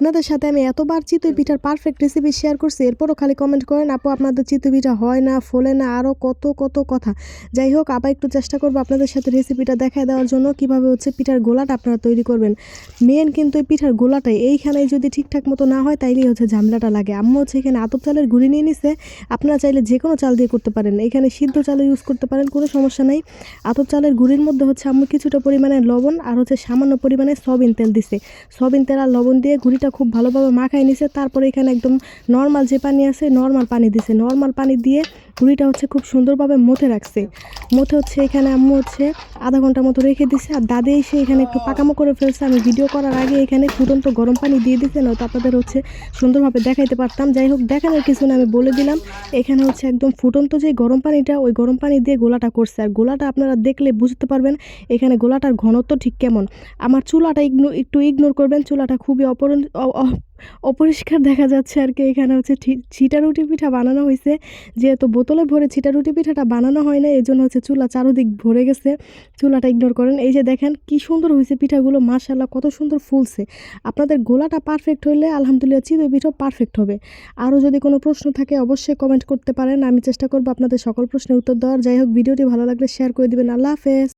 আপনাদের সাথে আমি এতবার চিতই পিঠার পারফেক্ট রেসিপি শেয়ার করছি, এরপরও খালি কমেন্ট করেন আপু আপনাদের চিতই পিঠা হয় না, ফোলে না, আরও কত কত কথা। যাই হোক, আবার একটু চেষ্টা করবো আপনাদের সাথে রেসিপিটা দেখায় দেওয়ার জন্য কীভাবে হচ্ছে পিঠার গোলাটা আপনারা তৈরি করবেন। মেন কিন্তু এই পিঠার গোলাটাই, এইখানে যদি ঠিকঠাক মতো না হয় তাইলেই হচ্ছে ঝামেলাটা লাগে। আম্মু হচ্ছে এখানে আতপ চালের গুঁড়ি নিয়ে নিছে, আপনারা চাইলে যে কোনো চাল দিয়ে করতে পারেন, এখানে সিদ্ধ চালও ইউজ করতে পারেন, কোনো সমস্যা নেই। আতপ চালের গুঁড়ির মধ্যে হচ্ছে আম্মু কিছুটা পরিমাণে লবণ আর হচ্ছে সামান্য পরিমাণে সয়াবিন তেল দিছে। সয়াবিন তেল আর লবণ দিয়ে গুঁড়িটা খুব ভালোভাবে মাখাই নিছে। তারপরে এখানে একদম নর্মাল যে পানি আছে নর্মাল পানি দিছে, নর্মাল পানি দিয়ে গুঁড়িটা হচ্ছে খুব সুন্দরভাবে মথে রাখছে। মথে হচ্ছে এখানে আম্মু হচ্ছে আধা ঘন্টার মতো রেখে দিছে। আর দাদি এসে এখানে একটু পাকামো করে ফেলছে, আমি ভিডিও করার আগে এখানে ফুটন্ত গরম পানি দিয়ে দিছে, নয়তো আপনাদের হচ্ছে সুন্দরভাবে দেখাইতে পারতাম। যাই হোক, দেখানোর কিছু না, আমি বলে দিলাম। এখানে হচ্ছে একদম ফুটন্ত যে গরম পানিটা, ওই গরম পানি দিয়ে গোলাটা করছে। আর গোলাটা আপনারা দেখলে বুঝতে পারবেন এখানে গোলাটার ঘনত্ব ঠিক কেমন। আমার চুলাটা একটু ইগনোর করবেন, চুলাটা খুবই অপরিষ্কার দেখা যাচ্ছে আর কি। এখানে হচ্ছে ছিটা রুটি পিঠা বানানো হয়েছে, যেহেতু বোতলে ভরে ছিটা রুটি পিঠাটা বানানো হয় না, এই জন্য হচ্ছে চুলা চারোদিক ভরে গেছে। চুলাটা ইগনোর করেন। এই যে দেখেন কি সুন্দর হয়েছে পিঠাগুলো, মাশাআল্লাহ কত সুন্দর ফুলছে। আপনাদের গোলাটা পারফেক্ট হইলে আলহামদুলিল্লাহ চিতই পিঠাও পারফেক্ট হবে। আরও যদি কোনো প্রশ্ন থাকে অবশ্যই কমেন্ট করতে পারেন, আমি চেষ্টা করবো আপনাদের সকল প্রশ্নের উত্তর দেওয়ার। যাই হোক, ভিডিওটি ভালো লাগলে শেয়ার করে দিবেন। আল্লাহ হাফেজ।